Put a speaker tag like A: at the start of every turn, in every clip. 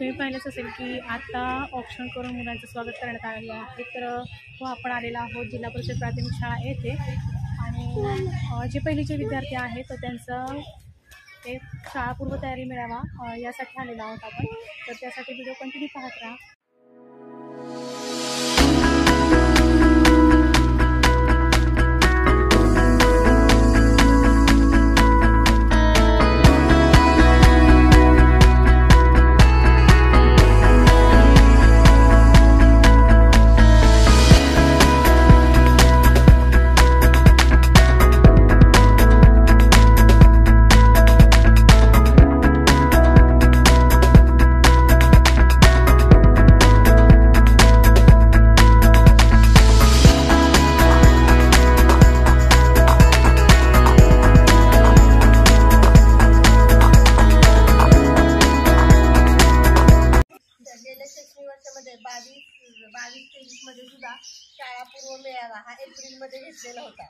A: तुम्ही पाहिलंच असेल की आता ऑप्शन करून मुलांचं स्वागत करण्यात आलेलं आहे. तर आपण आलेलो आहोत जिल्हा परिषद प्राथमिक शाळा येथे आणि जे पहिलीचे विद्यार्थी आहेत तर त्यांचं एक शाळा पूर्व तयारी मिळावा यासाठी आलेलो आहोत आपण. तर त्यासाठी व्हिडिओ कंटिन्यू पाहत राहा.
B: बावीस 23 मध्ये सुद्धा शाळा पूर्व मेळावा हा एप्रिलमध्ये घेतलेला होता.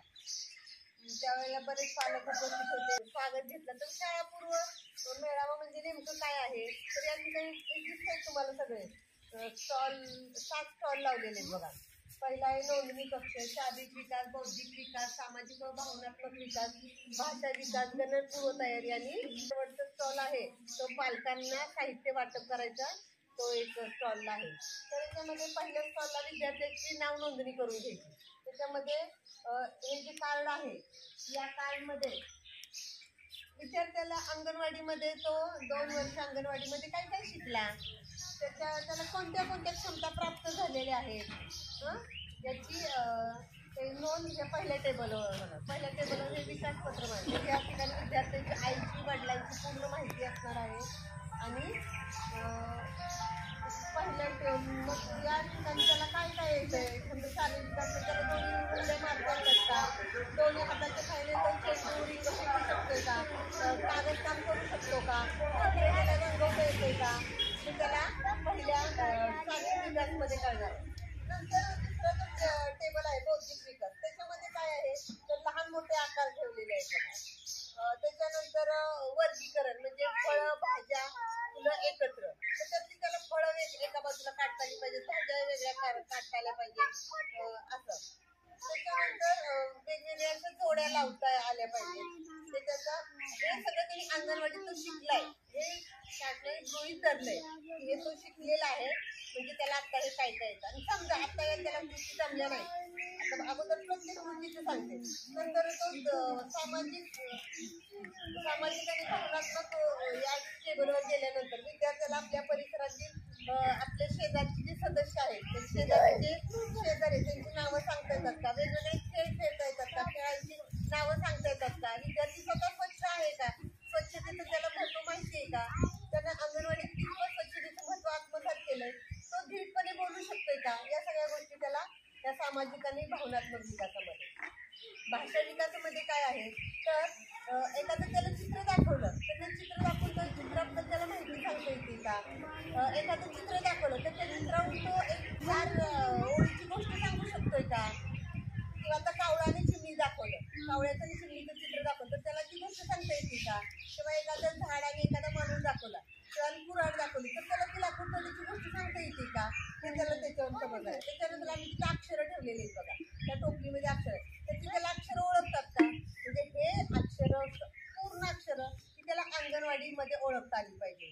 B: त्यावेळेला बरेच पालक उपस्थित होते, स्वागत घेतलं. तर शाळा पूर्व मेळावा म्हणजे नेमकं काय आहे तर या ठिकाणी दिसतंय तुम्हाला सगळे स्टॉल, 7 स्टॉल लावलेले आहेत बघा. पहिला आहे नोंदणी कक्ष, शारीरिक विकास, बौद्धिक विकास, सामाजिक व भावनात्मक विकास, भाषा विकास, गणन पूर्व तयारी आणि शेवटचा स्टॉल आहे तो पालकांना साहित्य वाटप करायचा तो एक स्टॉल आहे. तर याच्यामध्ये पहिल्या स्टॉलला विद्यार्थ्यांची नाव नोंदणी करून घ्यायची. त्याच्यामध्ये हे जे कार्ड आहे या कार्डमध्ये विद्यार्थ्याला अंगणवाडीमध्ये तो 2 वर्ष अंगणवाडीमध्ये काय काय शिकला, त्याला कोणत्या कोणत्या क्षमता प्राप्त झालेल्या आहेत याची नोंद हे पहिल्या टेबलवर हे विकास पत्र माहिती. या ठिकाणी विद्यार्थ्यांची आईची वडिलांची पूर्ण माहिती असणार आहे. आणि पहिल्या मग या ठिकाणी त्याला काय काय येतंय, समजा शारीरिक विकास त्याला दोन्ही उड्या मारता येतात का, दोन्ही हाताच्या खायला तो चेंडू रिंग शिकू शकतोय का, कागद काम करू शकतो का, त्याला रंगवता येतोय का, हे त्याला पहिल्या शारीरिक विकासमध्ये कळणार. नंतर दुसरं टेबल आहे बौद्धिक विकास. त्याच्यामध्ये काय आहे तर लहान मोठे आकार ठेवलेले आहेत. त्याच्यानंतर वर्गीकरण म्हणजे फळं भाज्या फुलं एकत्र, त्याच्यातली त्याला फळं एका बाजूला काढता आली पाहिजे, भाज्या वेगळ्या काढता आल्या पाहिजे असं. त्याच्यानंतर वेगवेगळ्या जोड्या लावता आल्या पाहिजे. त्याचा हे सगळं त्यांनी अंगणवाडीतून शिकलाय, हे शाळेने गृहीत धरलंय की हे तो शिकलेला आहे म्हणजे त्याला आता हे काय काय येतं. आणि समजा आता त्याला कृती जमल्या नाही, आता अगोदर प्रत्येक कृतीचं सांगते. नंतर तो सामाजिक आणि भावनात्मक या टेबलवर गेल्यानंतर विद्यार्थ्याला आपल्या परिसरातील आपल्या शेजारचे जे सदस्य आहेत ते शेजारी त्यांची नावं सांगता येतात का, वेगवेगळे खेळ खेळता येतात का, खेळांची नावं सांगता येतात का, विद्यार्थी स्वतः स्वच्छ आहे का, स्वच्छतेचं त्याला महत्व माहिती आहे का, त्यांना अंगणवाडीत कितपत स्वच्छतेचं महत्व आत्मसात केलंय, तो धीटपणे बोलू शकतोय का, या सगळ्या गोष्टी त्याला या सामाजिक आणि भावनात्मक विकासामध्ये. भाषा विकासामध्ये काय आहे तर एखादं त्याला चित्र दाखवलं तर ते चित्र दाखवून त्या चित्राबद्दल त्याला माहिती सांगता येते का, एखादं चित्र दाखवलं तर त्या चित्रावरून तो एक 4 ओळीची गोष्ट सांगू शकतोय का, किंवा आता कावळाने चिमणी दाखवलं, कावळ्याचं आणि चिमणीचं चित्र दाखवलं तर त्याला ती गोष्ट सांगता येते का, किंवा एखादं झाड आणि एखादा माणूस दाखवला किंवा कुऱ्हाड दाखवली तर त्याला ती लाकूड तोडीची गोष्ट सांगता येते का, हे त्याला त्याच्यावर समज आहे. त्याच्यानंतर आम्ही तिथे अक्षरं ठेवलेली आहेत बघा, त्या टोपलीमध्ये अक्षर आहे तर त्याला अक्षरं ओळखतात का, म्हणजे हे अक्षरं पूर्ण अक्षरं ती त्याला अंगणवाडीमध्ये ओळखता आली पाहिजे.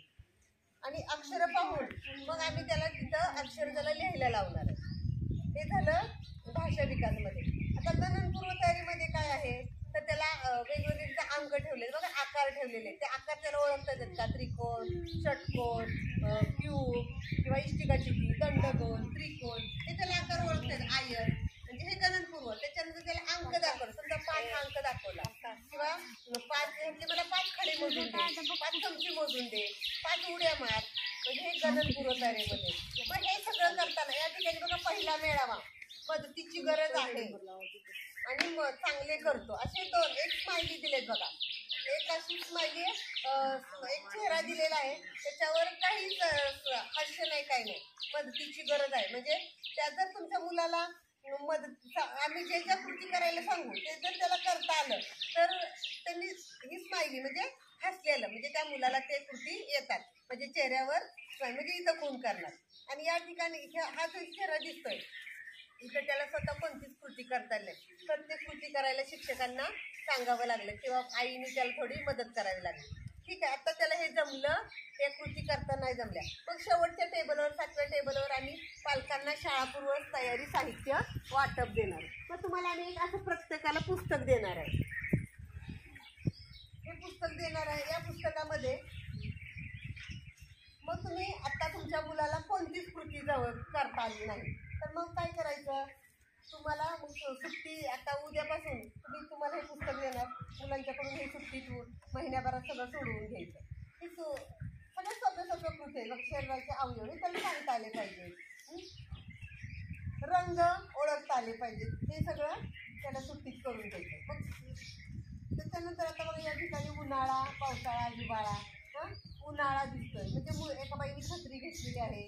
B: आणि अक्षरं पाहून मग आम्ही त्याला तिथं अक्षर त्याला लिहायला लावणार आहे. हे झालं भाषा विकासमध्ये. आता गणन पूर्व तयारीमध्ये काय आहे तर त्याला वेगवेगळे अंक ठेवले बघा, आकार ठेवलेले, ते आकार त्याला ओळखता येतात का, त्रिकोण, षटकोन, क्यूब किंवा इष्टिकाचिटी, दंडगोल, त्रिकोण, हे त्याला आकार ओळखता येतात. आयत म्हणजे हे गणन पूर्व. त्याच्यानंतर त्याला अंक दाखवलं, समजा 5 अंक दाखवला किंवा 5 मला 5 खडे मोजून दे, 5 चमचे मोजून दे, 5 उड्या मार, म्हणजे हे गणन पूर्व तयारीमध्ये. मग हे सगळं करताना या ठिकाणी बघा पहिला मेळावा, मदतीची गरज आहे आणि मग चांगले करतो असे 2 एक स्माइली दिलेत बघा. एक अशी स्माइली एक चेहरा दिलेला आहे, त्याच्यावर काहीच हास्य नाही, काही नाही, मदतीची गरज आहे. म्हणजे त्या जर तुमच्या मुलाला मदत आम्ही ज्या कृती करायला सांगू ते जर त्याला करता आलं तर त्यांनी ही स्माइली म्हणजे हसलेलं म्हणजे त्या मुलाला ते कृती येतात, म्हणजे चेहऱ्यावर म्हणजे इथं खून करणार. आणि या ठिकाणी हा जो चेहरा दिसतोय इथं त्याला स्वतः कोणतीच कृती करता नाही. प्रत्येक कृती करायला शिक्षकांना सांगावं लागलं किंवा आईने त्याला थोडी मदत करावी लागली. ठीक आहे, आता त्याला हे जमलं, हे कृती करता नाही जमल्या. मग शेवटच्या टेबलवर 7व्या टेबलवर आम्ही पालकांना शाळापूर्व तयारी साहित्य वाटप देणार. मग तुम्हाला आम्ही एक असं प्रत्येकाला पुस्तक देणार आहे. हे पुस्तक देणार आहे. या पुस्तकामध्ये मग तुम्ही आता तुमच्या मुलाला कोणतीच कृती जवळ करता आली नाही तर मग काय करायचं, तुम्हाला सुट्टी आता उद्यापासून तुम्हाला हे पुस्तक देणार. मुलांच्याकडून हे सुट्टीतून महिन्याभरात सगळं सोडवून घ्यायचं. हे सगळं सोपे कृती आहे. शरीराचे अवयव हे त्याला सांगता आले पाहिजे, रंग ओळखता आले पाहिजेत, हे सगळं त्याला सुट्टीत करून घ्यायचं. मग त्याच्यानंतर आता बघा या ठिकाणी उन्हाळा, पावसाळा, हिवाळा. उन्हाळा दिसतोय म्हणजे एका बाईने छत्री घेतलेली आहे.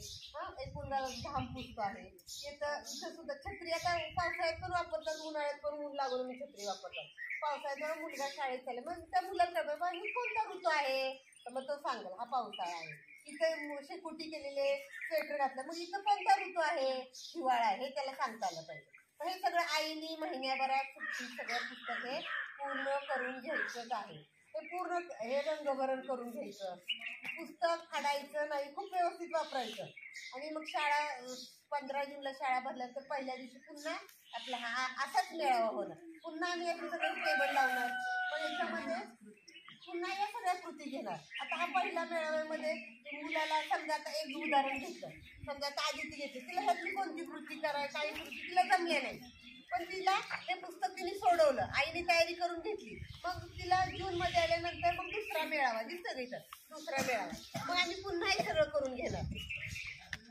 B: एक मुलगा घाम पुसतो आहे. इथं सुद्धा छत्री आता पावसाळ्यात पण वापरतात, उन्हाळ्यात पण ऊन लागून मी छत्री वापरतात. पावसाळ्यात मुलगा शाळेत चालेल मग त्या मुलाला कोणता ऋतू आहे तर मग तो सांगेल हा पावसाळा आहे. इथं शेकोटी केलेले स्वेटर घातलं मग इथं कोणता ऋतू आहे, हिवाळा आहे, हे त्याला सांगता आलं पाहिजे. हे सगळं आईनी महिन्याभरात सुट्टी सगळं पुस्तक हे पूर्ण करून घ्यायचंच आहे. हे पूर्ण हे रंगभरण करून घ्यायचं, पुस्तक फाडायचं नाही, खूप व्यवस्थित वापरायचं. आणि मग शाळा 15 जूनला शाळा भरल्यानंतर पहिल्या दिवशी पुन्हा आपला हा असाच मेळावा होणार. पुन्हा आम्ही याचे सगळे टेबल लावणार. मग याच्यामध्ये पुन्हा या सगळ्या कृती घेणार. आता हा पहिल्या मेळाव्यामध्ये मुलाला समजा आता एक उदाहरण घेतलं, समजा आता आदिती घेतली, तिला ह्यातली कोणती कृती करायची काही कृती तिला जमल्या नाही पण तिला हे पुस्तक तिने सोडवलं, आईने तयारी करून घेतली. मग तिला जूनमध्ये आल्यानंतर मग दुसरा मेळावा दिसतं इथं, दुसरा मेळावा मग आम्ही पुन्हा हे सगळं करून घेणार.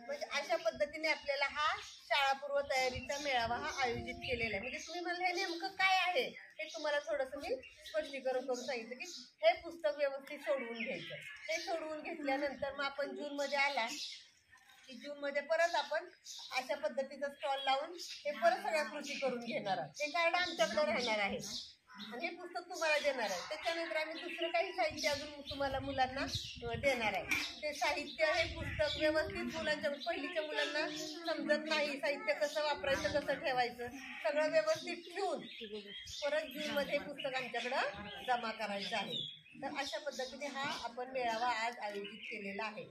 B: म्हणजे अशा पद्धतीने आपल्याला हा शाळापूर्व तयारीचा मेळावा हा आयोजित केलेला आहे. म्हणजे तुम्ही म्हणलं हे नेमकं काय आहे हे तुम्हाला थोडंसं मी स्पष्टीकरण करून सांगितलं की हे पुस्तक व्यवस्थित सोडवून घ्यायचं. हे सोडवून घेतल्यानंतर मग आपण जूनमध्ये आला की जूनमध्ये परत आपण अशा पद्धतीचा स्टॉल लावून हे परत सगळ्या कृती करून घेणार आहोत. ते कार्ड आमच्याकडे राहणार आहे आणि हे पुस्तक तुम्हाला देणार आहे. त्याच्यानंतर आम्ही दुसरं काही साहित्य अजून तुम्हाला मुलांना देणार आहे. ते साहित्य हे पुस्तक व्यवस्थित मुलांच्या पहिलीच्या मुलांना समजत नाही साहित्य कसं वापरायचं कसं ठेवायचं सगळं व्यवस्थित ठेवून परत जूनमध्ये पुस्तक आमच्याकडं जमा करायचं आहे. तर अशा पद्धतीने हा आपण मेळावा आज आयोजित केलेला आहे.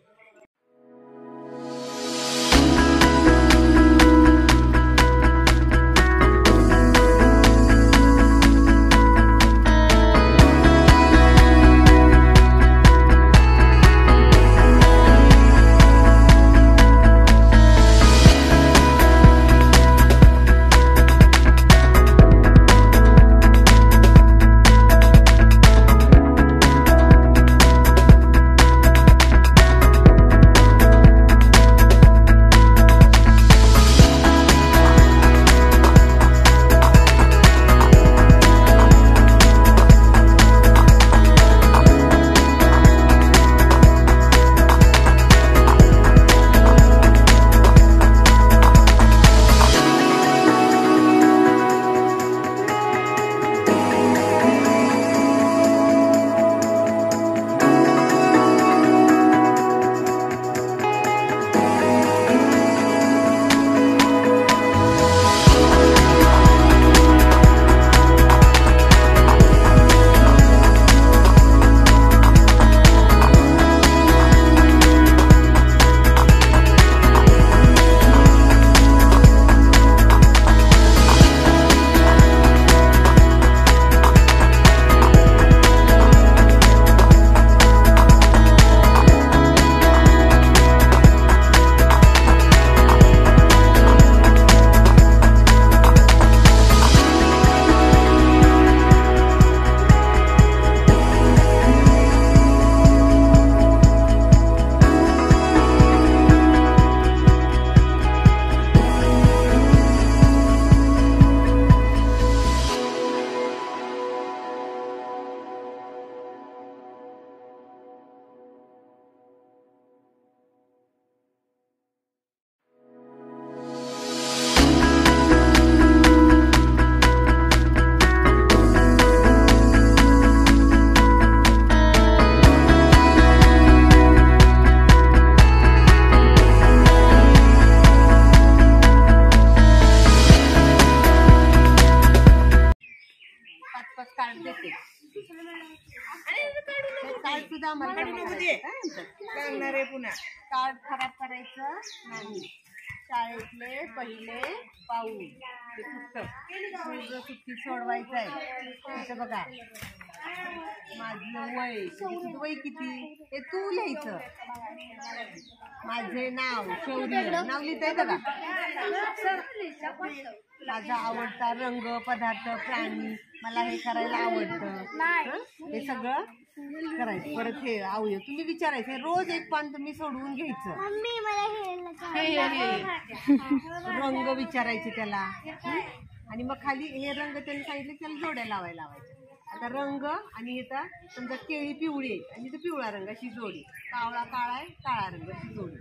B: सांगणार आहे पुन्हा. कार्ड खराब करायचं नाही. शाळेतले पहिले पाऊल हे पुस्तक पूर्ण सुट्टी सोडवायचं आहे. इथं बघा माझं वय, तुझं वय किती हे तू लिहायचं. माझे नाव शौर्य, नाव लिहिता येतं का? माझा आवडता रंग, पदार्थ, प्राणी, मला हे करायला आवडतं, हे सगळं करायचं. परत हे अवयव तुम्ही विचारायचं. रोज एक पान तुम्ही सोडवून घ्यायचं. रंग विचारायचे त्याला आणि मग खाली हे रंग त्यांनी सांगितले त्याला जोड्या लावायला लावायच्या. आता रंग आणि इथं समजा केळी पिवळी आहे आणि इथं पिवळा रंग अशी जोडी, कावळा काळा आहे काळा रंग अशी जोडी.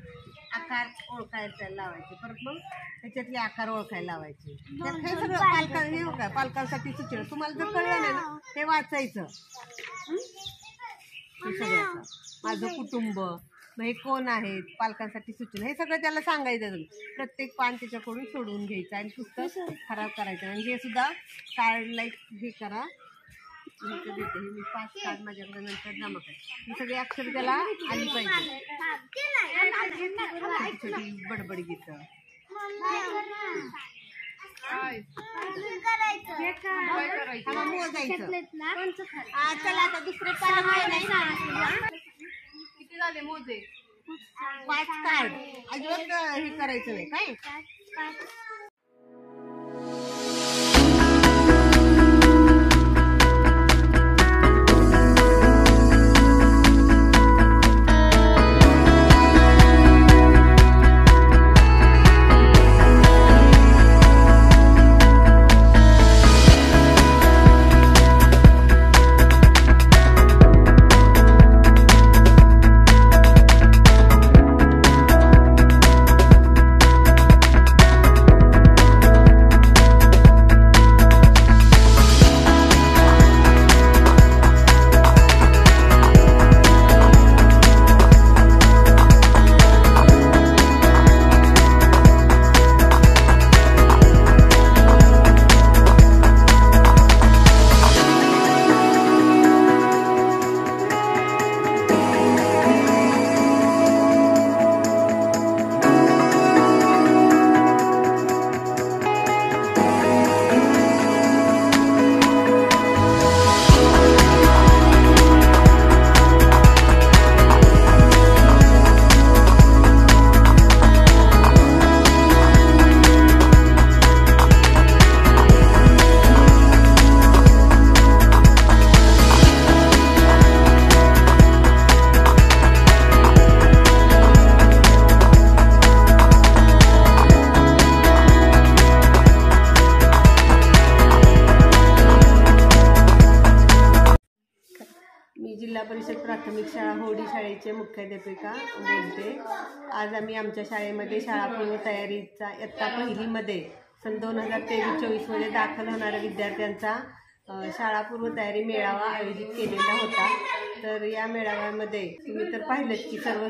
B: आकार ओळखायला त्याला लावायचे. परत मग त्याच्यातले आकार ओळखायला लावायचे. त्यात हे सगळं पालकांसाठी सूचना. तुम्हाला जर कळलं नाही ना ते वाचायचं. हे सगळं माझं कुटुंब, मग हे कोण आहेत, पालकांसाठी सूचना, हे सगळं त्याला सांगायचं. प्रत्येक पान त्याच्याकडून सोडवून घ्यायचं आणि पुस्तक खराब करायचं. आणि हे सुद्धा कार्डला हे करा. देते मी 5 कार्ड माझ्याकडे नंतर जमा कर. ही सगळी अक्षर त्याला आली पाहिजे. छोटी छोटी बडबड गीत मोजायचं. चला आता दुसरे किती झाले मोजे? 5 कार्ड. अजिबात हे करायचं नाही काय. जिल्हा परिषद प्राथमिक शाळा होडी शाळेचे मुख्याध्यापिका बोलते. आज आम्ही आमच्या शाळेमध्ये शाळापूर्व तयारीचा इयत्ता पहिलीमध्ये सन 2023-24 दाखल होणाऱ्या विद्यार्थ्यांचा शाळापूर्व तयारी मेळावा आयोजित केलेला होता. तर या मेळाव्यामध्ये तुम्ही तर पाहिलं की सर्व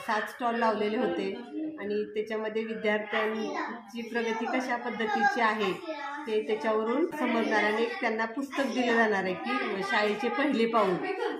B: 7 स्टॉल लावलेले होते आणि त्याच्यामध्ये विद्यार्थ्यांची प्रगती कशा पद्धतीची आहे ते त्याच्यावरून समजणार. आणि एक त्यांना पुस्तक दिलं जाणार आहे की शाळेचे पहिले पाऊल.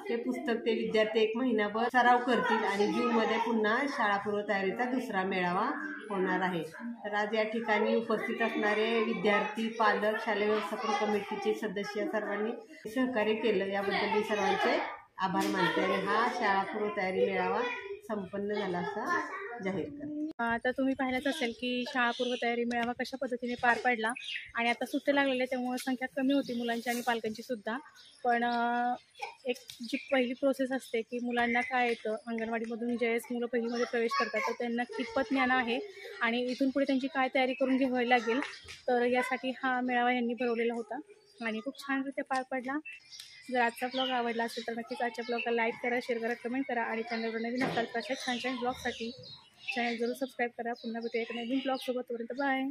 B: ते पुस्तक ते विद्यार्थी 1 महिनाभर सराव करतील आणि जूनमध्ये पुन्हा शाळापूर्व तयारीचा दुसरा मेळावा होणार आहे. तर आज या ठिकाणी उपस्थित असणारे विद्यार्थी, पालक, शालेय व्यवस्थापन कमिटीचे सदस्य सर्वांनी सहकार्य केलं याबद्दल मी सर्वांचे आभार मानते. आणि हा शाळापूर्व तयारी मेळावा संपन्न झाला असा जाहीर करते.
A: आता तुम्ही पाहिलंच असेल की शाळापूर्व तयारी मेळावा कशा पद्धतीने पार पडला. आणि आता सुट्टे लागलेले त्यामुळे संख्या कमी होती मुलांची आणि पालकांची सुद्धा. पण एक जी पहिली प्रोसेस असते की मुलांना काय येतं, अंगणवाडीमधून ज्यावेळेस मुलं पहिलीमध्ये प्रवेश करतात तर त्यांना कितपत ज्ञान आहे आणि इथून पुढे त्यांची काय तयारी करून घ्यावी लागेल. तर यासाठी हा मेळावा यांनी भरवलेला होता आणि खूप छानरित्या पार पडला. जर आजचा ब्लॉग आवडला असेल तर नक्कीच आजच्या ब्लॉगला लाईक करा, शेअर करा, कमेंट करा आणि चॅनलवर नवीन असाल तर अशा छान छान ब्लॉगसाठी चॅनल जरूर सबस्क्राईब करा. पुन्हा भेटूया एक नवीन ब्लॉग सोबत. तोपर्यंत बाय.